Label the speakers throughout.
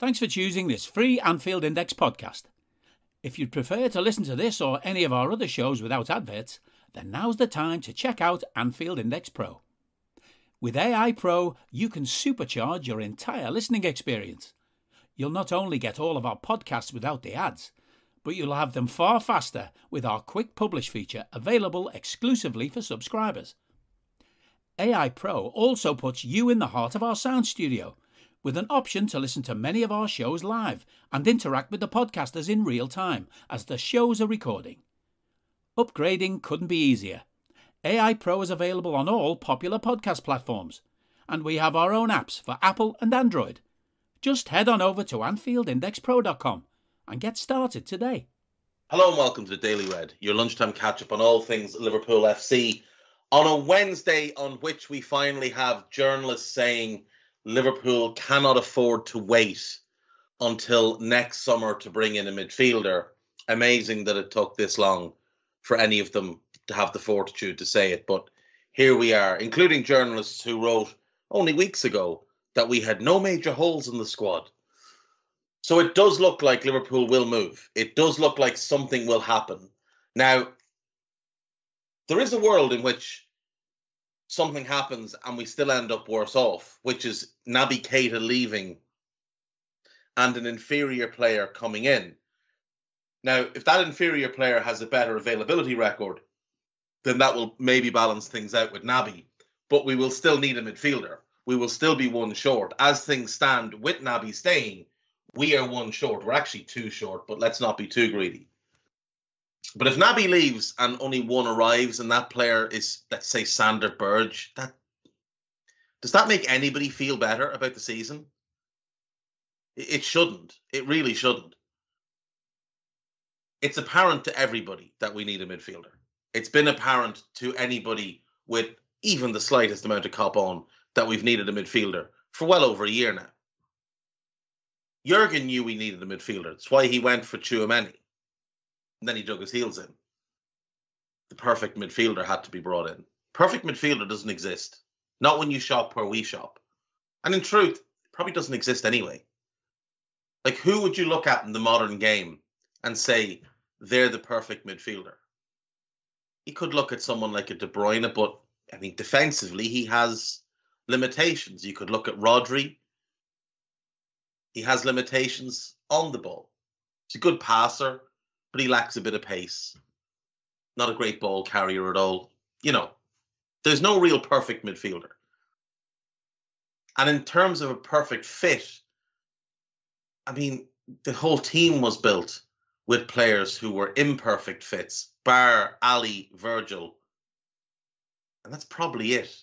Speaker 1: Thanks for choosing this free Anfield Index podcast. If you'd prefer to listen to this or any of our other shows without adverts, then now's the time to check out Anfield Index Pro. With AI Pro, you can supercharge your entire listening experience. You'll not only get all of our podcasts without the ads, but you'll have them far faster with our Quick Publish feature available exclusively for subscribers. AI Pro also puts you in the heart of our sound studio, with an option to listen to many of our shows live and interact with the podcasters in real time as the shows are recording. Upgrading couldn't be easier. AI Pro is available on all popular podcast platforms, and we have our own apps for Apple and Android. Just head on over to AnfieldIndexPro.com and get started today.
Speaker 2: Hello and welcome to the Daily Red, your lunchtime catch-up on all things Liverpool FC, on a Wednesday on which we finally have journalists saying Liverpool cannot afford to wait until next summer to bring in a midfielder. Amazing that it took this long for any of them to have the fortitude to say it, but here we are, including journalists who wrote only weeks ago that we had no major holes in the squad. So it does look like Liverpool will move. It does look like something will happen. Now, there is a world in which something happens and we still end up worse off, which is Naby Keita leaving and an inferior player coming in. Now, if that inferior player has a better availability record, then that will maybe balance things out with Naby. But we will still need a midfielder. We will still be one short. As things stand with Naby staying, we are one short. We're actually two short, but let's not be too greedy. But if Naby leaves and only one arrives and that player is, let's say, Sander Berge, does that make anybody feel better about the season? It shouldn't. It really shouldn't. It's apparent to everybody that we need a midfielder. It's been apparent to anybody with even the slightest amount of cop on that we've needed a midfielder for well over a year now. Jurgen knew we needed a midfielder. That's why he went for Tchouaméni. And then he dug his heels in. The perfect midfielder had to be brought in. Perfect midfielder doesn't exist. Not when you shop where we shop. And in truth, it probably doesn't exist anyway. Like, who would you look at in the modern game and say they're the perfect midfielder? You could look at someone like a De Bruyne, but, I mean, defensively, he has limitations. You could look at Rodri. He has limitations on the ball. He's a good passer, but he lacks a bit of pace. Not a great ball carrier at all. You know, there's no real perfect midfielder. And in terms of a perfect fit, I mean, the whole team was built with players who were imperfect fits, bar Ali, Virgil. And that's probably it.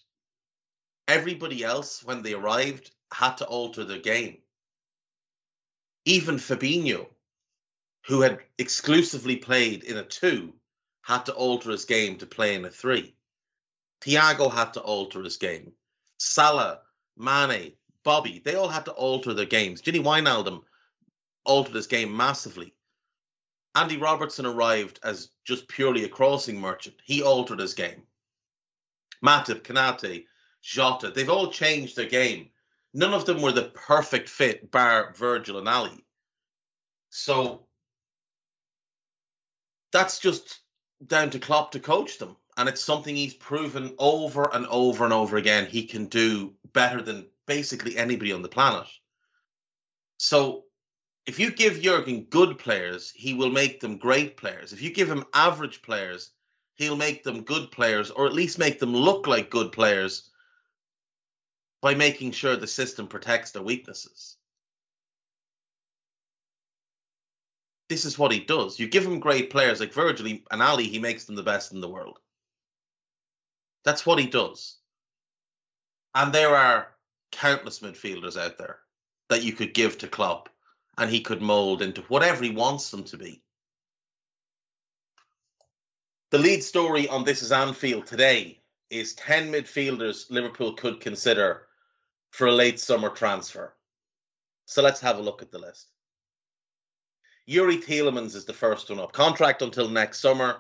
Speaker 2: Everybody else, when they arrived, had to alter their game. Even Fabinho, who had exclusively played in a 2, had to alter his game to play in a 3. Thiago had to alter his game. Salah, Mane, Bobby, they all had to alter their games. Gini Wijnaldum altered his game massively. Andy Robertson arrived as just purely a crossing merchant. He altered his game. Matip, Konate, Jota, they've all changed their game. None of them were the perfect fit, bar Virgil and Ali. So that's just down to Klopp to coach them. And it's something he's proven over and over and over again he can do better than basically anybody on the planet. So if you give Jurgen good players, he will make them great players. If you give him average players, he'll make them good players, or at least make them look like good players by making sure the system protects their weaknesses. This is what he does. You give him great players like Virgil and Ali, he makes them the best in the world. That's what he does. And there are countless midfielders out there that you could give to Klopp and he could mould into whatever he wants them to be. The lead story on This Is Anfield today is 10 midfielders Liverpool could consider for a late summer transfer. So let's have a look at the list. Youri Tielemans is the first one up. Contract until next summer.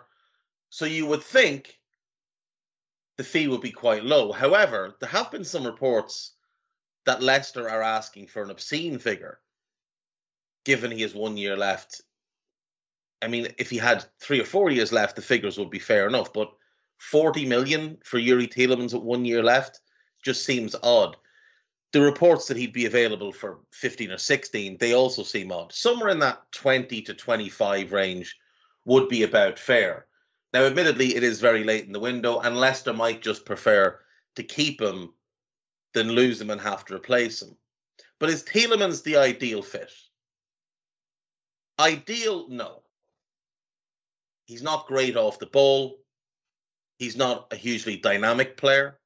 Speaker 2: So you would think the fee would be quite low. However, there have been some reports that Leicester are asking for an obscene figure. given he has 1 year left. I mean, if he had 3 or 4 years left, the figures would be fair enough. But 40 million for Yuri Tielemans at 1 year left just seems odd. The reports that he'd be available for 15 or 16, they also seem odd. Somewhere in that 20 to 25 range would be about fair. Now, admittedly, it is very late in the window, and Leicester might just prefer to keep him than lose him and have to replace him. But is Tielemans the ideal fit? Ideal? No. He's not great off the ball. He's not a hugely dynamic player.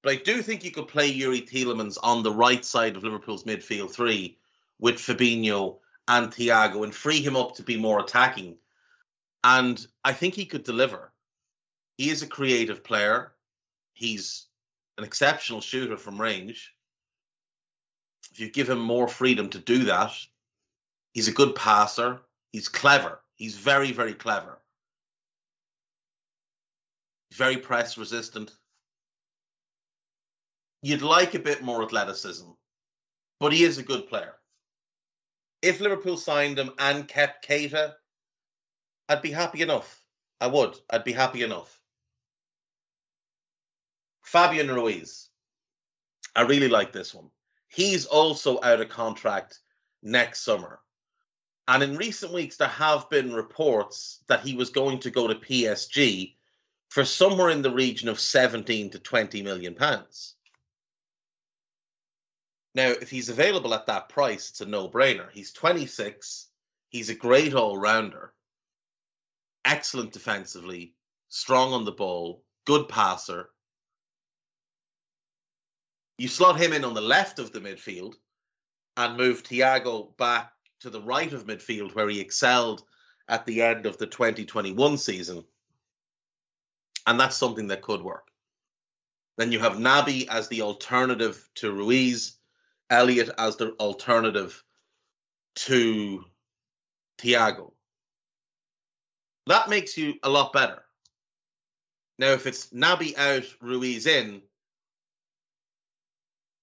Speaker 2: But I do think you could play Yuri Tielemans on the right side of Liverpool's midfield three with Fabinho and Thiago and free him up to be more attacking. And I think he could deliver. He is a creative player. He's an exceptional shooter from range. If you give him more freedom to do that, he's a good passer. He's clever. He's very, very clever. He's very press resistant. You'd like a bit more athleticism, but he is a good player. If Liverpool signed him and kept Keita, I'd be happy enough. I would. I'd be happy enough. Fabian Ruiz. I really like this one. He's also out of contract next summer. And in recent weeks, there have been reports that he was going to go to PSG for somewhere in the region of 17 to 20 million pounds. Now, if he's available at that price, it's a no-brainer. He's 26. He's a great all-rounder. Excellent defensively. Strong on the ball. Good passer. You slot him in on the left of the midfield and move Thiago back to the right of midfield where he excelled at the end of the 2021 season. And that's something that could work. Then you have Naby as the alternative to Ruiz, Elliott as the alternative to Thiago. That makes you a lot better. Now, if it's Naby out, Ruiz in,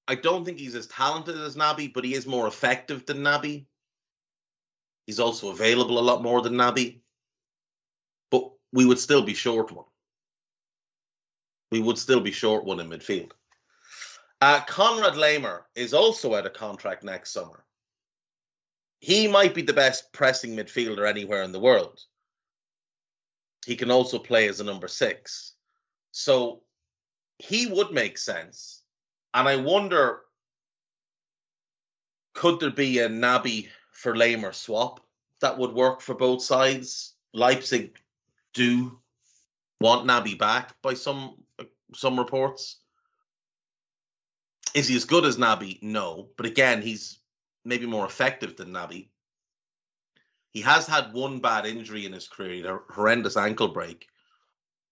Speaker 2: I don't think he's as talented as Naby, but he is more effective than Naby. He's also available a lot more than Naby. But we would still be short one. We would still be short one in midfield. Konrad Laimer is also out of contract next summer. He might be the best pressing midfielder anywhere in the world. He can also play as a number 6. So he would make sense. And I wonder, could there be a Naby for Laimer swap that would work for both sides? Leipzig do want Naby back by some reports. Is he as good as Naby? No. But again, he's maybe more effective than Naby. He has had one bad injury in his career, a horrendous ankle break,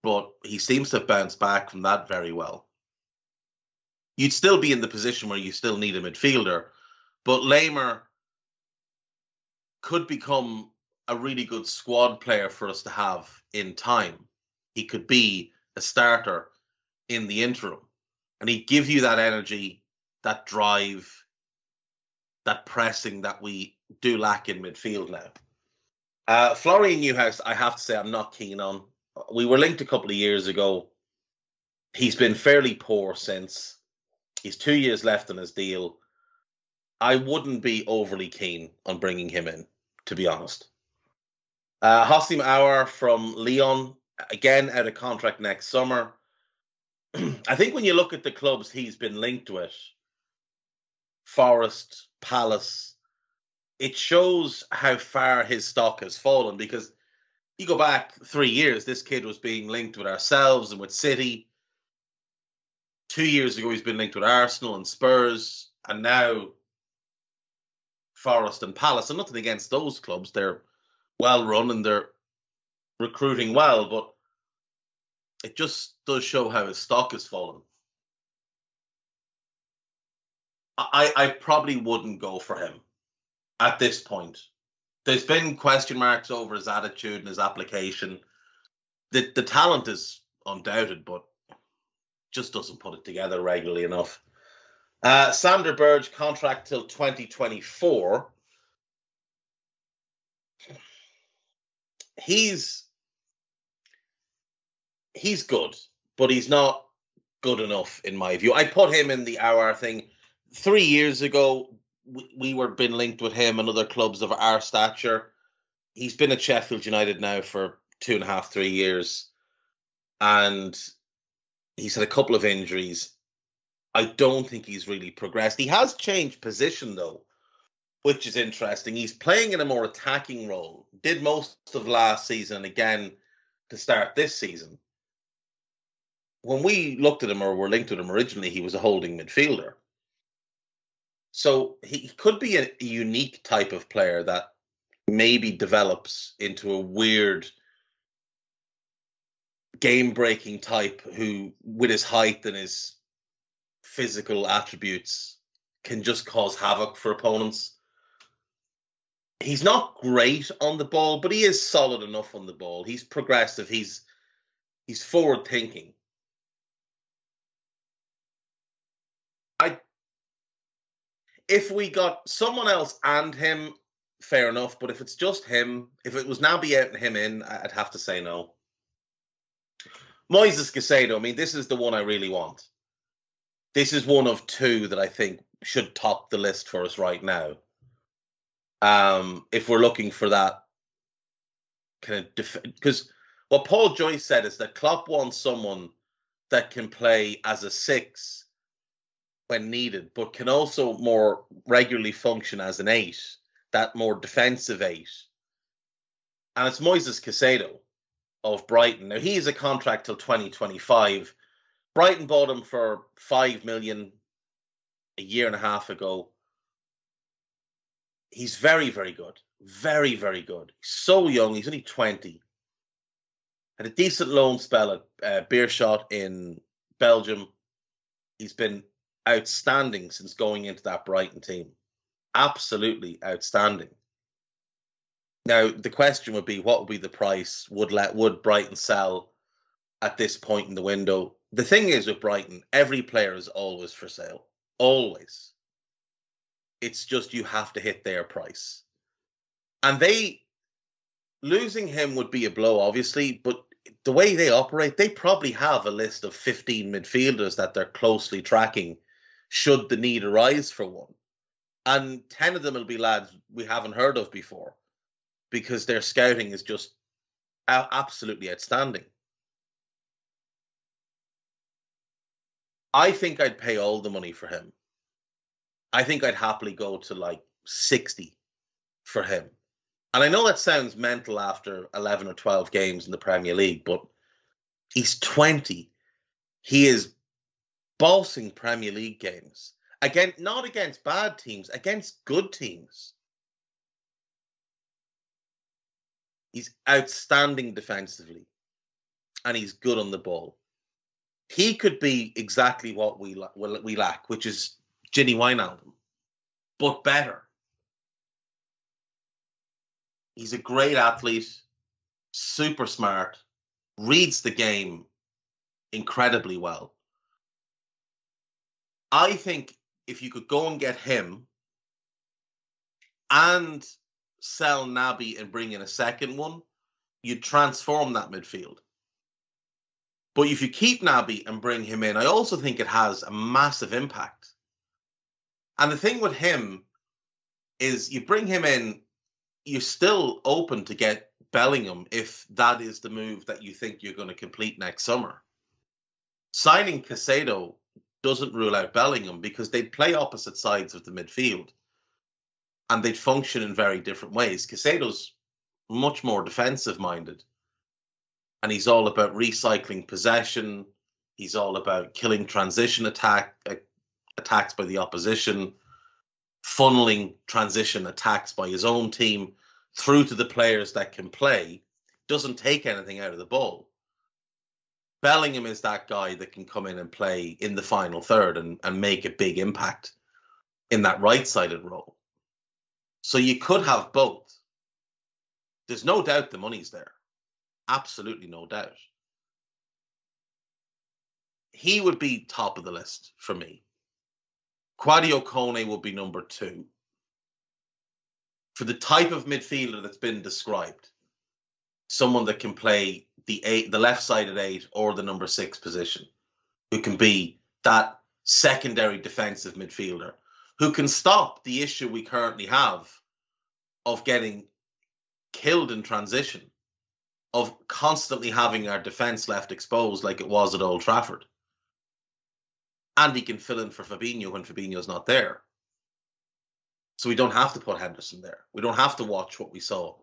Speaker 2: but he seems to have bounced back from that very well. You'd still be in the position where you still need a midfielder, but Laimer could become a really good squad player for us to have in time. He could be a starter in the interim. And he'd give you that energy, that drive, that pressing that we do lack in midfield now. Florian Neuhaus, I have to say, I'm not keen on. We were linked a couple of years ago. He's been fairly poor since. He's 2 years left on his deal. I wouldn't be overly keen on bringing him in, to be honest. Hossein Aouar from Lyon, again out of contract next summer. I think when you look at the clubs he's been linked with, Forest, Palace, it shows how far his stock has fallen, because you go back 3 years, this kid was being linked with ourselves and with City. 2 years ago, he's been linked with Arsenal and Spurs, and now Forest and Palace. And nothing against those clubs. They're well run and they're recruiting well, but it just does show how his stock has fallen. I probably wouldn't go for him at this point. There's been question marks over his attitude and his application. The talent is undoubted, but just doesn't put it together regularly enough. Sander Berge, contract till 2024. he's good, but he's not good enough in my view. I put him in the our thing. 3 years ago, we were been linked with him and other clubs of our stature. He's been at Sheffield United now for 2.5, 3 years, and he's had a couple of injuries. I don't think he's really progressed. He has changed position, though, which is interesting. He's playing in a more attacking role. Did most of last season, and again to start this season. When we looked at him or were linked with him originally, he was a holding midfielder. So he could be a unique type of player that maybe develops into a weird game-breaking type who, with his height and his physical attributes, can just cause havoc for opponents. He's not great on the ball, but he is solid enough on the ball. He's progressive. He's forward-thinking. If we got someone else and him, fair enough. But if it's just him, if it was Naby out and him in, I'd have to say no. Moises Caicedo, I mean, this is the one I really want. This is one of two that I think should top the list for us right now. If we're looking for that kind of because what Paul Joyce said is that Klopp wants someone that can play as a 6 when needed, but can also more regularly function as an 8, that more defensive 8. And it's Moises Caicedo of Brighton. Now, he has a contract till 2025. Brighton bought him for 5 million a year and a half ago. He's very, very good. Very, very good. He's so young. He's only 20. Had a decent loan spell at Beerschot in Belgium. He's been outstanding since going into that Brighton team. Absolutely outstanding. Now, the question would be, what would be the price? Would Brighton sell at this point in the window? The thing is with Brighton, every player is always for sale. Always. It's just you have to hit their price. And losing him would be a blow, obviously, but the way they operate, they probably have a list of 15 midfielders that they're closely tracking should the need arise for one. And 10 of them will be lads we haven't heard of before because their scouting is just absolutely outstanding. I think I'd pay all the money for him. I think I'd happily go to like 60 for him. And I know that sounds mental after 11 or 12 games in the Premier League, but he's 20. He is bossing Premier League games. Again, not against bad teams, against good teams. He's outstanding defensively, and he's good on the ball. He could be exactly what we lack, which is Gini Wijnaldum, but better. He's a great athlete, super smart, reads the game incredibly well. I think if you could go and get him and sell Naby and bring in a second one, you'd transform that midfield. But if you keep Naby and bring him in, I also think it has a massive impact. And the thing with him is you bring him in, you're still open to get Bellingham if that is the move that you think you're going to complete next summer. Signing Caicedo doesn't rule out Bellingham because they'd play opposite sides of the midfield and they'd function in very different ways. Caicedo's much more defensive-minded and he's all about recycling possession. He's all about killing transition attacks by the opposition, funneling transition attacks by his own team through to the players that can play, doesn't take anything out of the ball. Bellingham is that guy that can come in and play in the final third and make a big impact in that right-sided role. So you could have both. There's no doubt the money's there. Absolutely no doubt. He would be top of the list for me. Kwadwo Kone will be number 2. For the type of midfielder that's been described. someone that can play the left-sided 8 or the number 6 position, who can be that secondary defensive midfielder, who can stop the issue we currently have of getting killed in transition, of constantly having our defence left exposed like it was at Old Trafford. And he can fill in for Fabinho when Fabinho's not there. So we don't have to put Henderson there. We don't have to watch what we saw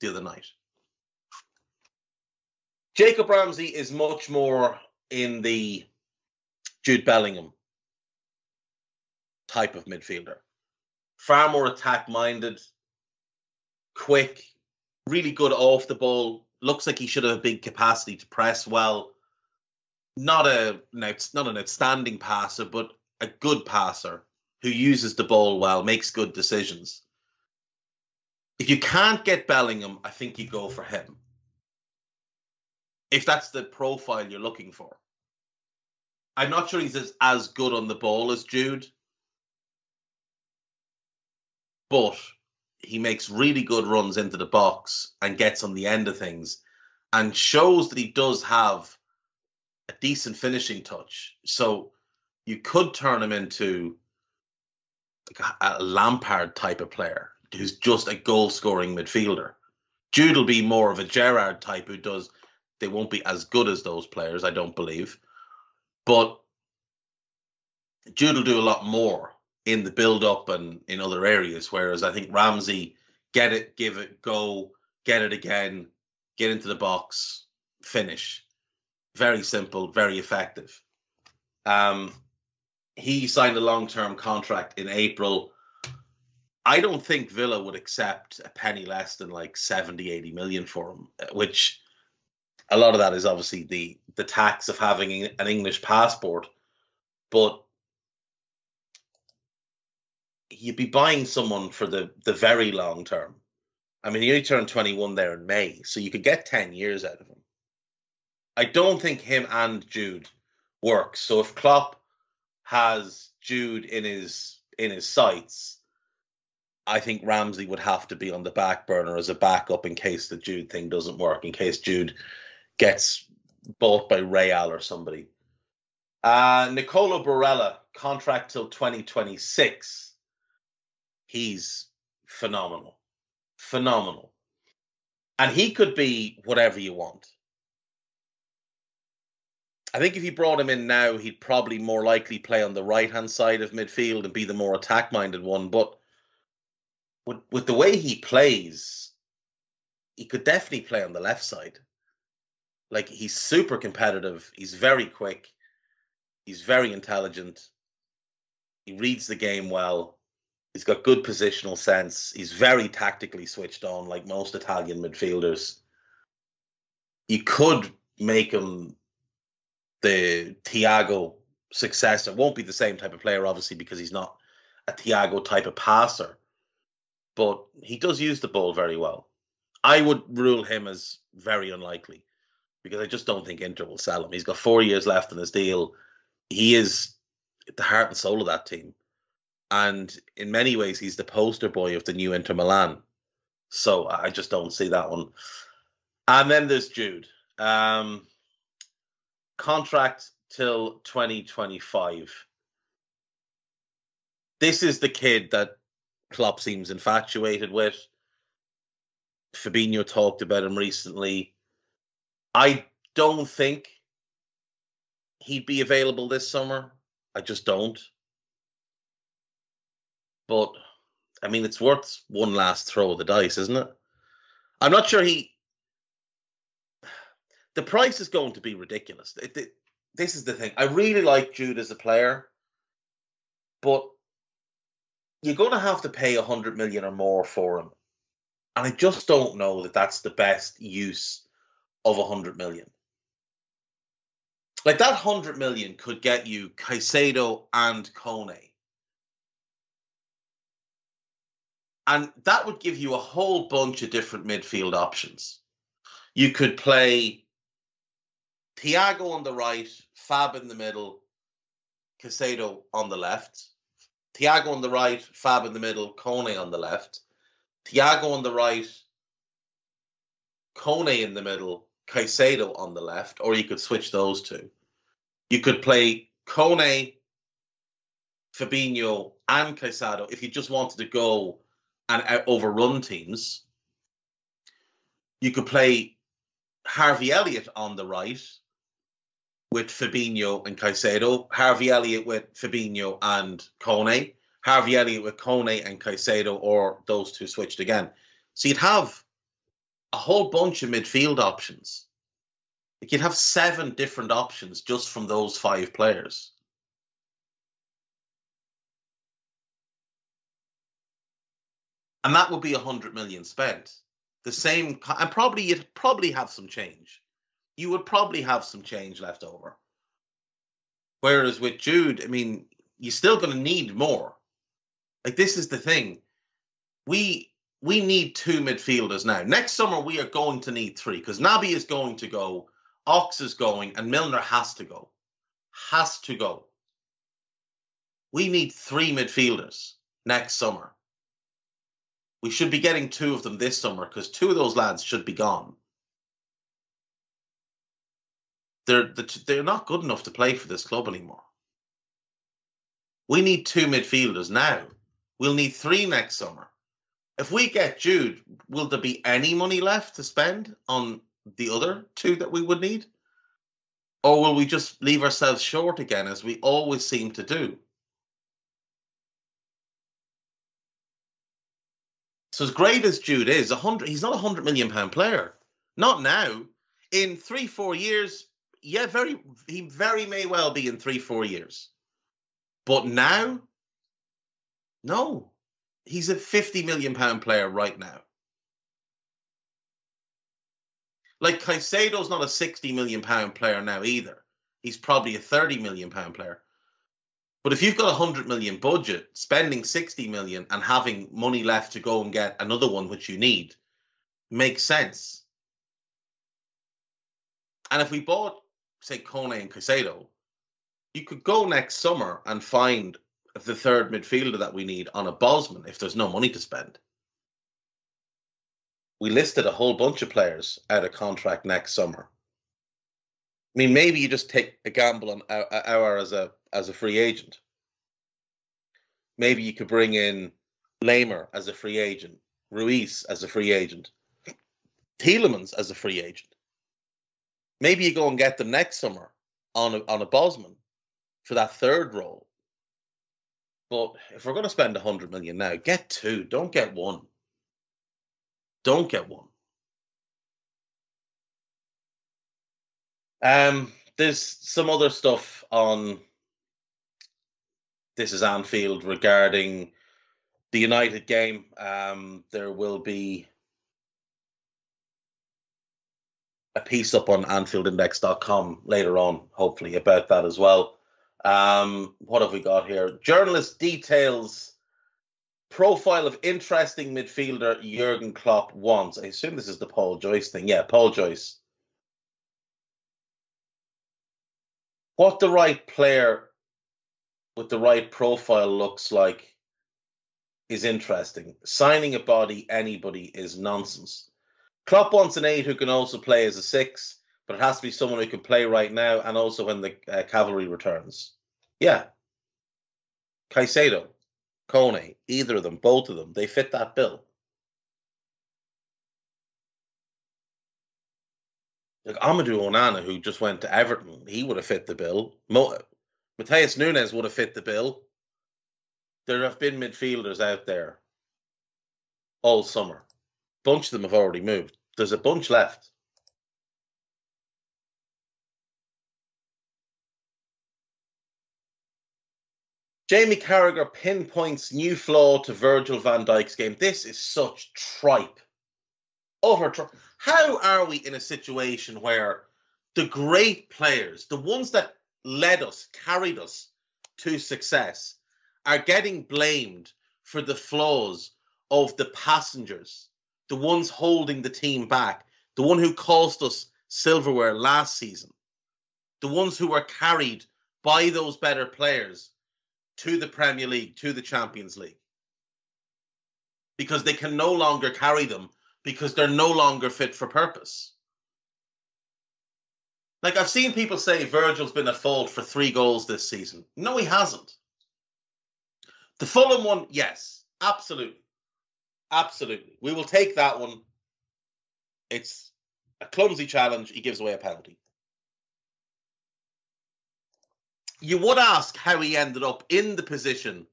Speaker 2: the other night. Jacob Ramsey is much more in the Jude Bellingham type of midfielder. Far more attack-minded, quick, really good off the ball. Looks like he should have a big capacity to press well. Not an outstanding passer, but a good passer who uses the ball well, makes good decisions. If you can't get Bellingham, I think you go for him. If that's the profile you're looking for. I'm not sure he's as good on the ball as Jude, but he makes really good runs into the box and gets on the end of things and shows that he does have a decent finishing touch. So you could turn him into like a Lampard type of player who's just a goal-scoring midfielder. Jude will be more of a Gerrard type who does. They won't be as good as those players, I don't believe. But Jude will do a lot more in the build-up and in other areas, whereas I think Ramsey, get it, give it, go, get it again, get into the box, finish. Very simple, very effective. He signed a long-term contract in April. I don't think Villa would accept a penny less than like 70, 80 million for him, which a lot of that is obviously the tax of having an English passport. But you'd be buying someone for the very long term. I mean, he only turned 21 there in May, so you could get 10 years out of him. I don't think him and Jude works. So if Klopp has Jude in his sights, I think Ramsey would have to be on the back burner as a backup in case the Jude thing doesn't work, in case Jude gets bought by Real or somebody. Nicolo Barella, contract till 2026. He's phenomenal. Phenomenal. And he could be whatever you want. I think if you brought him in now, he'd probably more likely play on the right-hand side of midfield and be the more attack-minded one. But with the way he plays, he could definitely play on the left side. Like, he's super competitive. He's very quick. He's very intelligent. He reads the game well. He's got good positional sense. He's very tactically switched on, like most Italian midfielders. You could make him the Thiago successor. Won't be the same type of player, obviously, because he's not a Thiago type of passer. But he does use the ball very well. I would rule him as very unlikely because I just don't think Inter will sell him. He's got 4 years left in his deal. He is the heart and soul of that team. And in many ways, he's the poster boy of the new Inter Milan. So I just don't see that one. And then there's Jude. Contract till 2025. This is the kid that Klopp seems infatuated with. Fabinho talked about him recently. I don't think he'd be available this summer. I just don't. But, I mean, it's worth one last throw of the dice, isn't it? I'm not sure the price is going to be ridiculous. This is the thing. I really like Jude as a player, but you're going to have to pay 100 million or more for him. And I just don't know that that's the best use of 100 million. Like, that 100 million could get you Caicedo and Kone. And that would give you a whole bunch of different midfield options. You could play Thiago on the right, Fab in the middle, Caicedo on the left. Thiago on the right, Fab in the middle, Kone on the left. Thiago on the right, Kone in the middle, Caicedo on the left, or you could switch those two. You could play Kone, Fabinho, and Caicedo if you just wanted to go and overrun teams. You could play Harvey Elliott on the right with Fabinho and Caicedo, Harvey Elliott with Fabinho and Kone, Harvey Elliott with Kone and Caicedo, or those two switched again. So you'd have a whole bunch of midfield options. Like you'd have 7 different options just from those 5 players. And that would be 100 million spent. The same, and you'd probably have some change. You would probably have some change left over. Whereas with Jude, I mean, you're still going to need more. Like, this is the thing. We need 2 midfielders now. Next summer, we are going to need 3 because Naby is going to go, Ox is going, and Milner has to go. Has to go. We need 3 midfielders next summer. We should be getting 2 of them this summer because 2 of those lads should be gone. They're not good enough to play for this club anymore. We need 2 midfielders now. We'll need 3 next summer. If we get Jude, will there be any money left to spend on the other 2 that we would need? Or will we just leave ourselves short again, as we always seem to do? So as great as Jude is, he's not a £100 million player. Not now. In 3-4 years, yeah, he very may well be in 3-4 years. But now, no. He's a £50 million player right now. Like, Caicedo's not a £60 million player now either. He's probably a £30 million player. But if you've got a £100 million budget, spending £60 million and having money left to go and get another one, which you need, makes sense. And if we bought, say, Kone and Caicedo, you could go next summer and find the 3rd midfielder that we need on a Bosman if there's no money to spend. We listed a whole bunch of players out of contract next summer. I mean, maybe you just take a gamble on Aouar as a free agent. Maybe you could bring in Lamer as a free agent, Ruiz as a free agent, Tielemans as a free agent. Maybe you go and get them next summer on a Bosman for that 3rd role. But if we're going to spend 100 million now, get 2. Don't get 1. Don't get 1. There's some other stuff on This Is Anfield regarding the United game. There will be a piece up on AnfieldIndex.com later on, hopefully, about that as well. What have we got here? Journalist details profile of interesting midfielder Jurgen Klopp wants. I assume this is the Paul Joyce thing. Yeah, Paul Joyce. What the right player with the right profile looks like is interesting. Signing a body, anybody, is nonsense. Klopp wants an 8 who can also play as a 6, but it has to be someone who can play right now and also when the cavalry returns. Yeah. Caicedo, Kone, either of them, both of them, they fit that bill. Like Amadou Onana, who just went to Everton, he would have fit the bill. Matheus Nunes would have fit the bill. There have been midfielders out there all summer. A bunch of them have already moved. There's a bunch left. Jamie Carragher pinpoints new flaw to Virgil van Dijk's game. This is such tripe. Utter tripe. How are we in a situation where the great players, the ones that led us, carried us to success, are getting blamed for the flaws of the passengers, the ones holding the team back, the one who cost us silverware last season, the ones who were carried by those better players to the Premier League, to the Champions League, because they can no longer carry them because they're no longer fit for purpose. Like, I've seen people say Virgil's been at fault for 3 goals this season. No, he hasn't. The Fulham one, yes, absolutely. Absolutely. We will take that one. It's a clumsy challenge. He gives away a penalty. You would ask how he ended up in the position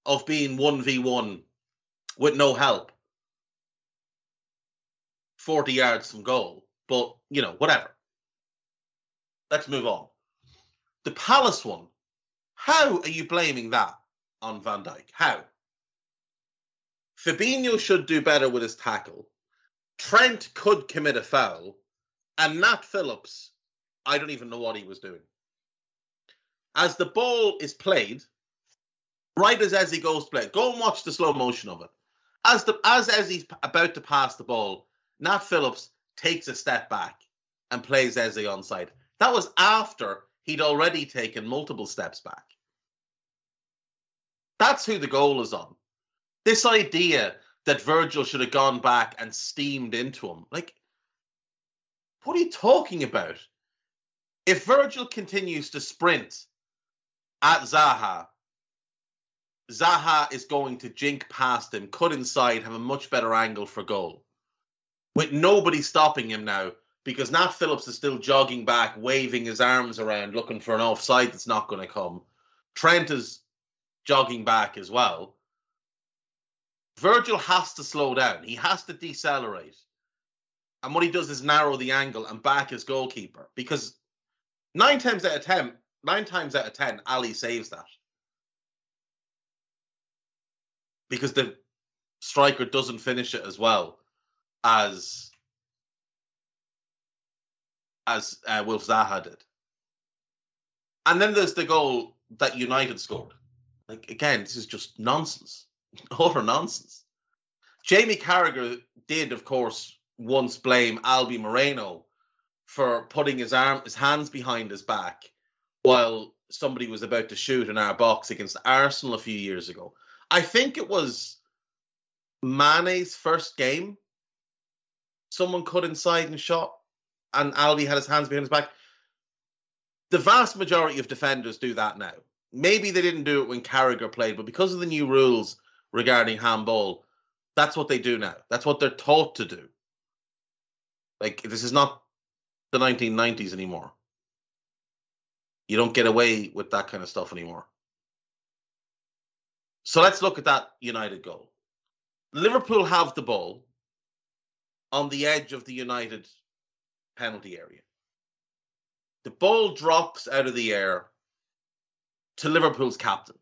Speaker 2: of being 1v1 with no help, 40 yards from goal. But, whatever. Let's move on. The Palace one. How are you blaming that on Van Dijk? How? Fabinho should do better with his tackle. Trent could commit a foul. And Nat Phillips, I don't even know what he was doing. As the ball is played, right as Eze goes to play, go and watch the slow motion of it. As Eze's about to pass the ball, Nat Phillips takes a step back and plays Eze onside. That was after he'd already taken multiple steps back. That's who the goal is on. This idea that Virgil should have gone back and steamed into him. Like, what are you talking about? If Virgil continues to sprint at Zaha, Zaha is going to jink past him, cut inside, have a much better angle for goal. With nobody stopping him now, because Nat Phillips is still jogging back, waving his arms around, looking for an offside that's not going to come. Trent is jogging back as well. Virgil has to slow down. He has to decelerate. And what he does is narrow the angle and back his goalkeeper. Because 9 times out of 10, Ali saves that. Because the striker doesn't finish it as well as Wilf Zaha did. And then there's the goal that United scored. Like, again, this is just nonsense. Utter nonsense. Jamie Carragher did, of course, once blame Albi Moreno for putting his hands behind his back while somebody was about to shoot in our box against Arsenal a few years ago. I think it was Mane's first game. Someone cut inside and shot, and Albi had his hands behind his back. The vast majority of defenders do that now. Maybe they didn't do it when Carragher played, but because of the new rules regarding handball, that's what they do now. That's what they're taught to do. Like, this is not the 1990s anymore. You don't get away with that kind of stuff anymore. So let's look at that United goal. Liverpool have the ball on the edge of the United penalty area. The ball drops out of the air to Liverpool's captain.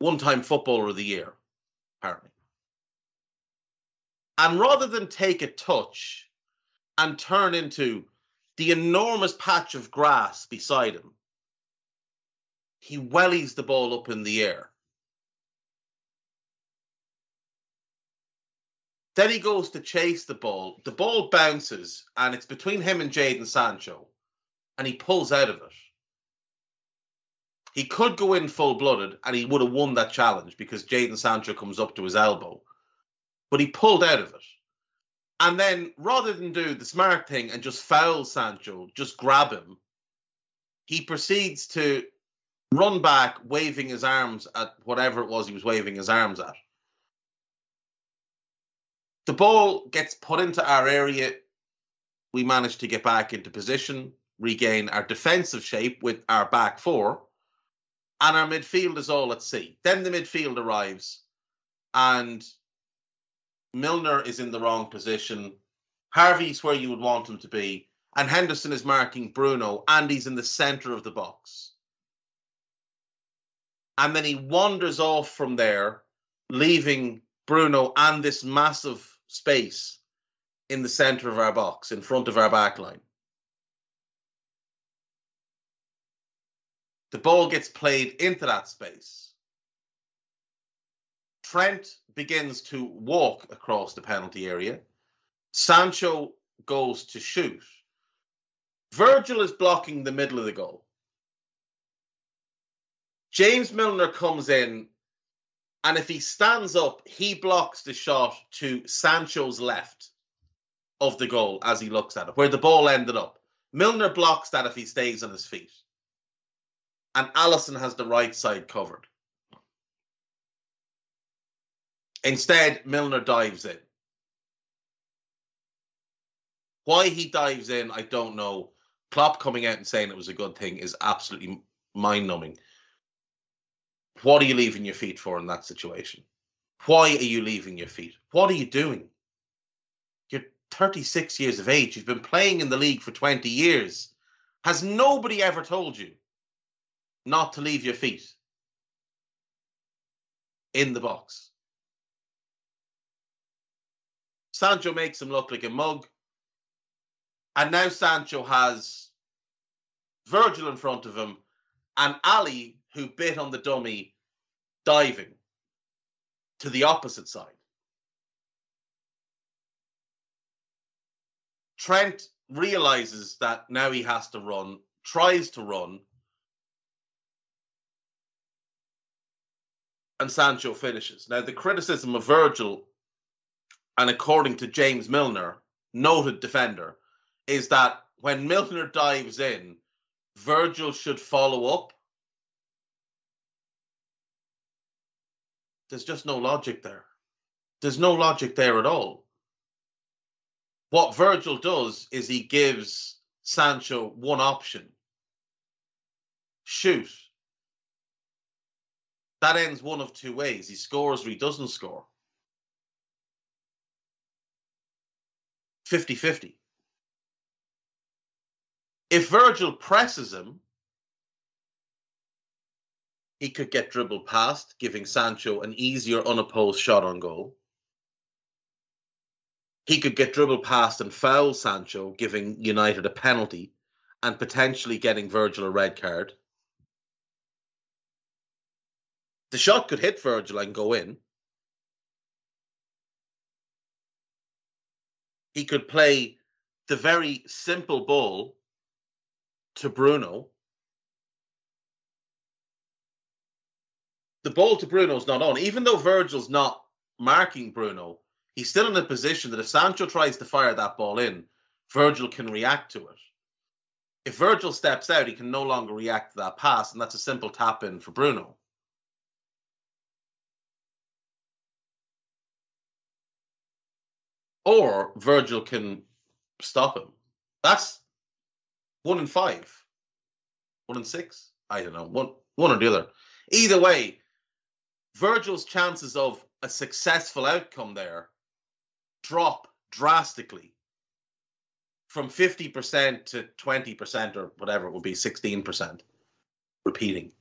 Speaker 2: One-time Footballer of the Year, apparently. And rather than take a touch and turn into the enormous patch of grass beside him, he wellies the ball up in the air. Then he goes to chase the ball. The ball bounces, and it's between him and Jadon Sancho, and he pulls out of it. He could go in full-blooded, and he would have won that challenge because Jadon Sancho comes up to his elbow. But he pulled out of it. And then, rather than do the smart thing and just foul Sancho, just grab him, he proceeds to run back, waving his arms at whatever it was he was waving his arms at. The ball gets put into our area. We manage to get back into position, regain our defensive shape with our back four, and our midfield is all at sea. Then the midfield arrives, and Milner is in the wrong position. Harvey's where you would want him to be, and Henderson is marking Bruno, and he's in the centre of the box. And then he wanders off from there, leaving Bruno and this massive space in the centre of our box, in front of our back line. The ball gets played into that space. Trent begins to walk across the penalty area. Sancho goes to shoot. Virgil is blocking the middle of the goal. James Milner comes in And if he stands up, he blocks the shot to Sancho's left of the goal as he looks at it, where the ball ended up. Milner blocks that if he stays on his feet. And Alisson has the right side covered. Instead, Milner dives in. Why he dives in, I don't know. Klopp coming out and saying it was a good thing is absolutely mind-numbing. What are you leaving your feet for in that situation? Why are you leaving your feet? What are you doing? You're 36 years of age. You've been playing in the league for 20 years. Has nobody ever told you not to leave your feet in the box? Sancho makes him look like a mug. And now Sancho has Virgil in front of him and Ali, who bit on the dummy, diving to the opposite side. Trent realizes that now he has to run, tries to run, and Sancho finishes. Now, the criticism of Virgil, and according to James Milner, noted defender, is that when Milner dives in, Virgil should follow up. There's just no logic there. There's no logic there at all. What Virgil does is he gives Sancho one option. Shoot. That ends one of two ways. He scores or he doesn't score. 50-50. If Virgil presses him, he could get dribbled past, giving Sancho an easier unopposed shot on goal. He could get dribbled past and foul Sancho, giving United a penalty and potentially getting Virgil a red card. The shot could hit Virgil and go in. He could play the very simple ball to Bruno. The ball to Bruno's not on. Even though Virgil's not marking Bruno, he's still in a position that if Sancho tries to fire that ball in, Virgil can react to it. If Virgil steps out, he can no longer react to that pass, and that's a simple tap-in for Bruno. Or Virgil can stop him. That's 1 in 5. 1 in 6? I don't know. One or the other. Either way, Virgil's chances of a successful outcome there drop drastically from 50% to 20% or whatever it would be, 16% repeating.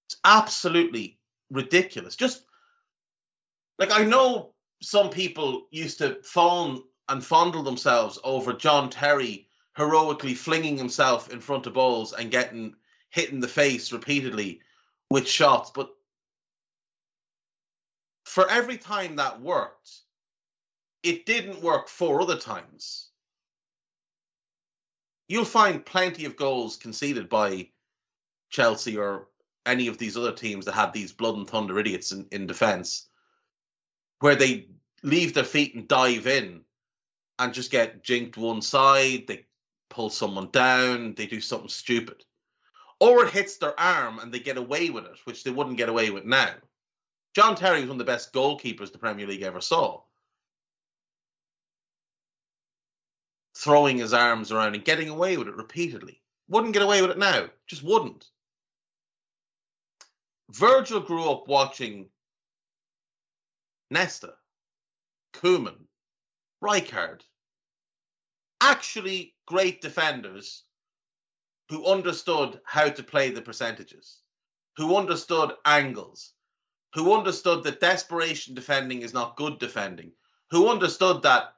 Speaker 2: It's absolutely ridiculous. Just like, I know some people used to fawn and fondle themselves over John Terry heroically flinging himself in front of balls and getting hit in the face repeatedly with shots. But for every time that worked, it didn't work 4 other times. You'll find plenty of goals conceded by Chelsea or any of these other teams that had these blood and thunder idiots in defence, where they leave their feet and dive in and just get jinked one side, they pull someone down, they do something stupid. Or it hits their arm and they get away with it, which they wouldn't get away with now. John Terry was one of the best goalkeepers the Premier League ever saw. Throwing his arms around and getting away with it repeatedly. Wouldn't get away with it now. Just wouldn't. Virgil grew up watching Nesta, Koeman, Rijkaard. Actually great defenders who understood how to play the percentages, who understood angles, who understood that desperation defending is not good defending, who understood that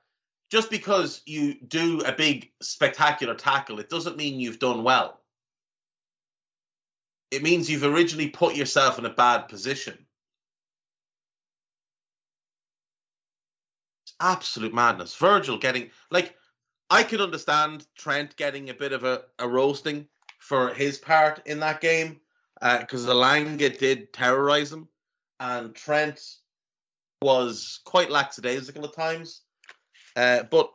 Speaker 2: just because you do a big spectacular tackle, it doesn't mean you've done well. It means you've originally put yourself in a bad position. It's absolute madness. Virgil getting, like, I could understand Trent getting a bit of a roasting for his part in that game. because Elanga did terrorise him, and Trent was quite lackadaisical at times. But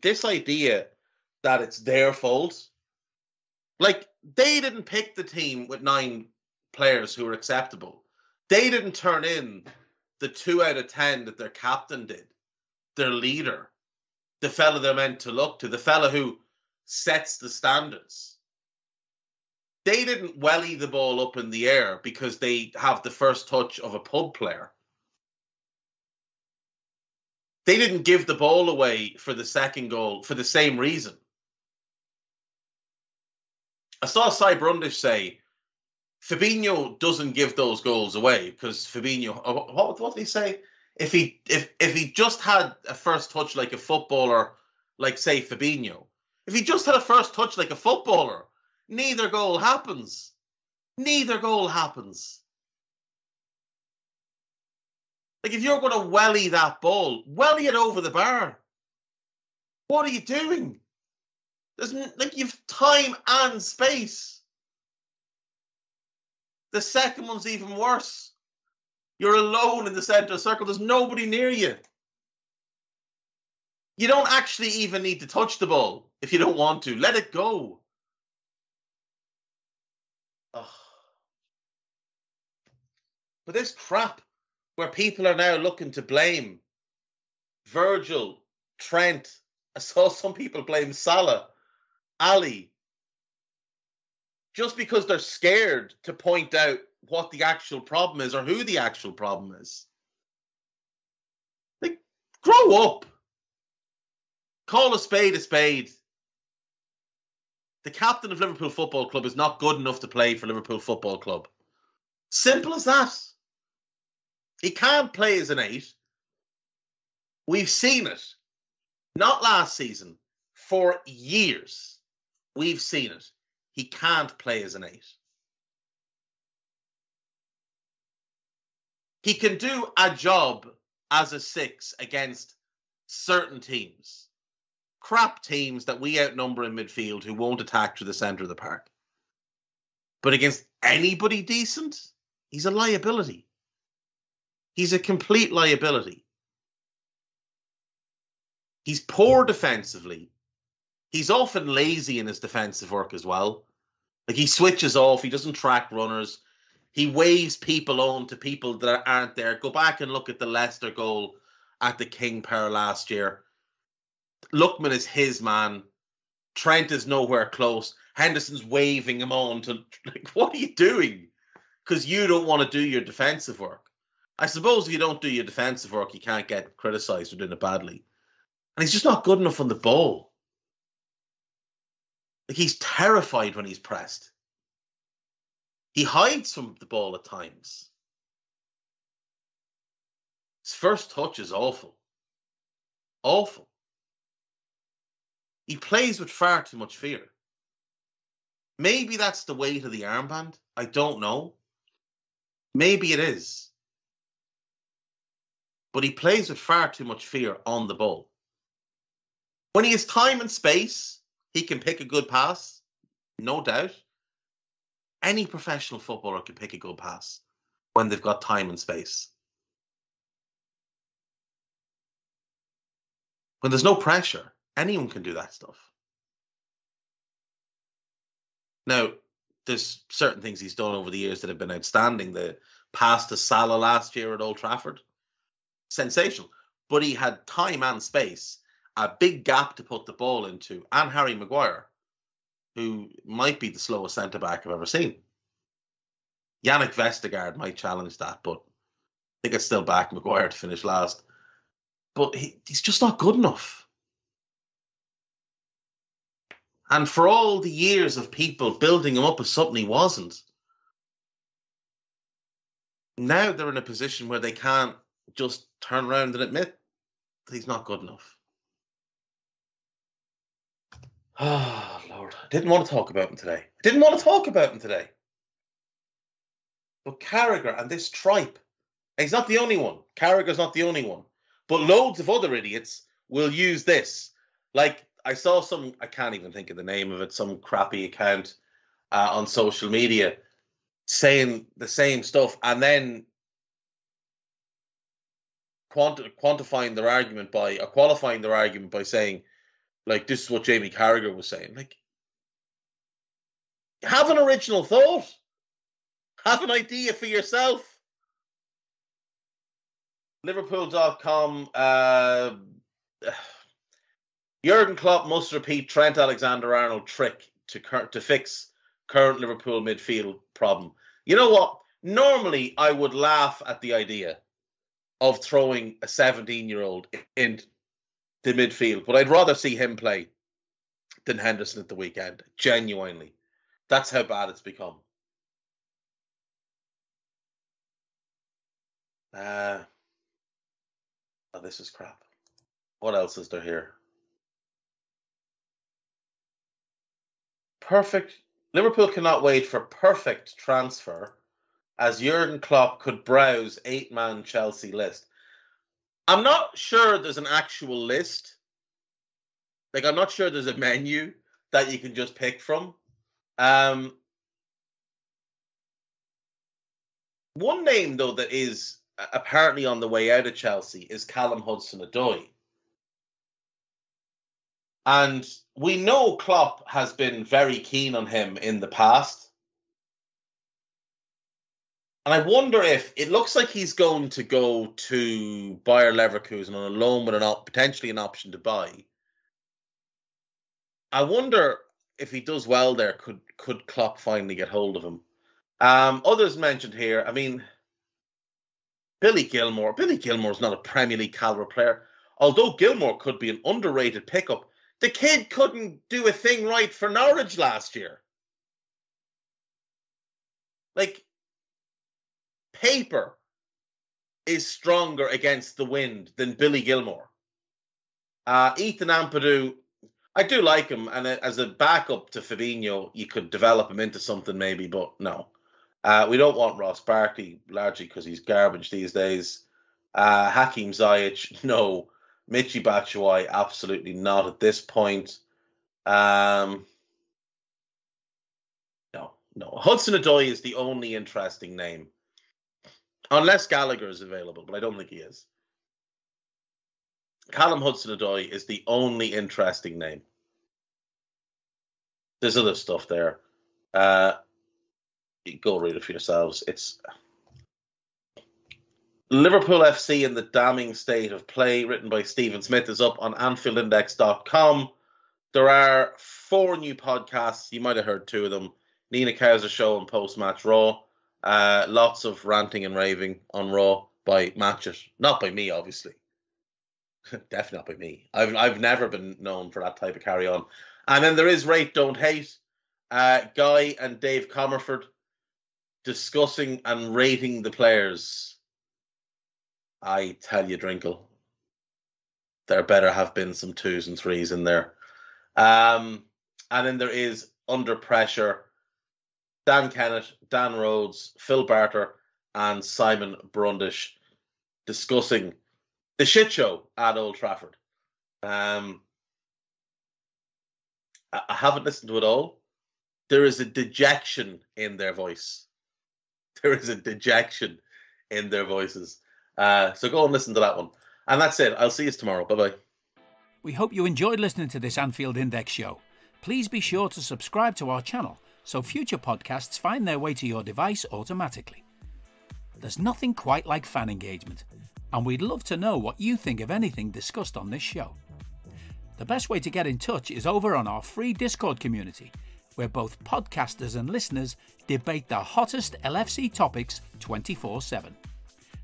Speaker 2: this idea that it's their fault, like, they didn't pick the team with 9 players who were acceptable. They didn't turn in the 2 out of 10 that their captain did, their leader, the fella they're meant to look to, the fella who sets the standards. They didn't welly the ball up in the air because they have the first touch of a pub player. They didn't give the ball away for the second goal for the same reason. I saw Cy Brundish say Fabinho doesn't give those goals away because Fabinho. What did he say? If he just had a first touch like a footballer, like say Fabinho, if he just had a first touch like a footballer, neither goal happens. Neither goal happens. Like, if you're going to welly that ball, welly it over the bar. What are you doing? You've time and space. The second one's even worse. You're alone in the centre circle. There's nobody near you. You don't actually even need to touch the ball if you don't want to. Let it go. Ugh. But this crap where people are now looking to blame Virgil, Trent. I saw some people blame Salah, Ali, just because they're scared to point out what the actual problem is or who the actual problem is. Like, grow up. Call a spade a spade. The captain of Liverpool Football Club is not good enough to play for Liverpool Football Club. Simple as that. He can't play as an 8. We've seen it. Not last season. For years. We've seen it. He can't play as an 8. He can do a job as a 6 against certain teams. Crap teams that we outnumber in midfield who won't attack to the centre of the park. But against anybody decent, he's a liability. He's a complete liability. He's poor defensively. He's often lazy in his defensive work as well. Like, he switches off. He doesn't track runners. He waves people on to people that aren't there. Go back and look at the Leicester goal at the King Power last year. Lookman is his man. Trent is nowhere close. Henderson's waving him on to, like, what are you doing? Because you don't want to do your defensive work. I suppose if you don't do your defensive work, you can't get criticised for doing it badly. And he's just not good enough on the ball. Like, he's terrified when he's pressed. He hides from the ball at times. His first touch is awful. Awful. He plays with far too much fear. Maybe that's the weight of the armband. I don't know. Maybe it is. But he plays with far too much fear on the ball. When he has time and space, he can pick a good pass, no doubt. Any professional footballer can pick a good pass when they've got time and space. When there's no pressure, anyone can do that stuff. Now, there's certain things he's done over the years that have been outstanding. The pass to Salah last year at Old Trafford, sensational. But he had time and space, a big gap to put the ball into, and Harry Maguire, who might be the slowest centre-back I've ever seen. Yannick Vestergaard might challenge that, but I think it's still back Maguire to finish last. But he's just not good enough. And for all the years of people building him up as something he wasn't, now they're in a position where they can't just turn around and admit that he's not good enough. Oh, Lord. I didn't want to talk about him today. But Carragher and this tripe, he's not the only one. Carragher's not the only one. But loads of other idiots will use this. Like, I saw I can't even think of the name of it, some crappy account on social media saying the same stuff and then qualifying their argument by saying, like, this is what Jamie Carragher was saying. Like, have an original thought. Have an idea for yourself. Liverpool.com. Jurgen Klopp must repeat Trent Alexander-Arnold trick to fix current Liverpool midfield problem. You know what? Normally, I would laugh at the idea of throwing a 17-year-old in the midfield, but I'd rather see him play than Henderson at the weekend. Genuinely. That's how bad it's become. Oh, this is crap. What else is there here? Perfect. Liverpool cannot wait for perfect transfer as Jurgen Klopp could browse 8-man Chelsea list. I'm not sure there's an actual list. Like, I'm not sure there's a menu that you can just pick from. One name, though, that is apparently on the way out of Chelsea is Callum Hudson-Odoi. And we know Klopp has been very keen on him in the past. And I wonder if it looks like he's going to go to Bayer Leverkusen on a loan with potentially an option to buy. I wonder if he does well there, could Klopp finally get hold of him? Others mentioned here, I mean, Billy Gilmour. Billy Gilmour's not a Premier League caliber player. Although Gilmour could be an underrated pickup, the kid couldn't do a thing right for Norwich last year. Like, paper is stronger against the wind than Billy Gilmour. Ethan Ampadu, I do like him, and as a backup to Fabinho, you could develop him into something maybe, but no. We don't want Ross Barkley, largely because he's garbage these days. Hakim Ziyech, no. Michy Batshuayi, absolutely not at this point. No. Hudson-Odoi is the only interesting name. Unless Gallagher is available, but I don't think he is. Callum Hudson-Odoi is the only interesting name. There's other stuff there. Go read it for yourselves. It's Liverpool FC in the damning state of play, written by Stephen Smith, is up on AnfieldIndex.com. There are 4 new podcasts. You might have heard 2 of them. Nina Kauser Show and Post-Match Raw. Lots of ranting and raving on Raw by Matchit. Not by me, obviously. Definitely not by me. I've never been known for that type of carry-on. And then there is Rate Don't Hate. Guy and Dave Comerford discussing and rating the players. I tell you, Drinkle, there better have been some 2s and 3s in there. And then there is Under Pressure. Dan Kennett, Dan Rhodes, Phil Barter, and Simon Brundish discussing the shit show at Old Trafford. I haven't listened to it all. There is a dejection in their voice. There is a dejection in their voices. So go and listen to that one. And that's it. I'll see you tomorrow. Bye-bye.
Speaker 1: We hope you enjoyed listening to this Anfield Index show. Please be sure to subscribe to our channel so future podcasts find their way to your device automatically. There's nothing quite like fan engagement, and we'd love to know what you think of anything discussed on this show. The best way to get in touch is over on our free Discord community, where both podcasters and listeners debate the hottest LFC topics 24/7.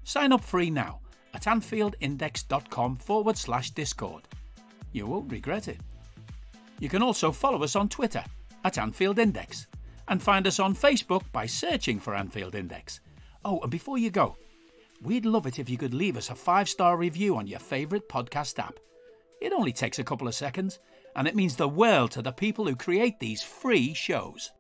Speaker 1: Sign up free now at AnfieldIndex.com/Discord. You won't regret it. You can also follow us on Twitter at Anfield Index and find us on Facebook by searching for Anfield Index. Oh, and before you go, we'd love it if you could leave us a 5-star review on your favourite podcast app. It only takes a couple of seconds, and it means the world to the people who create these free shows.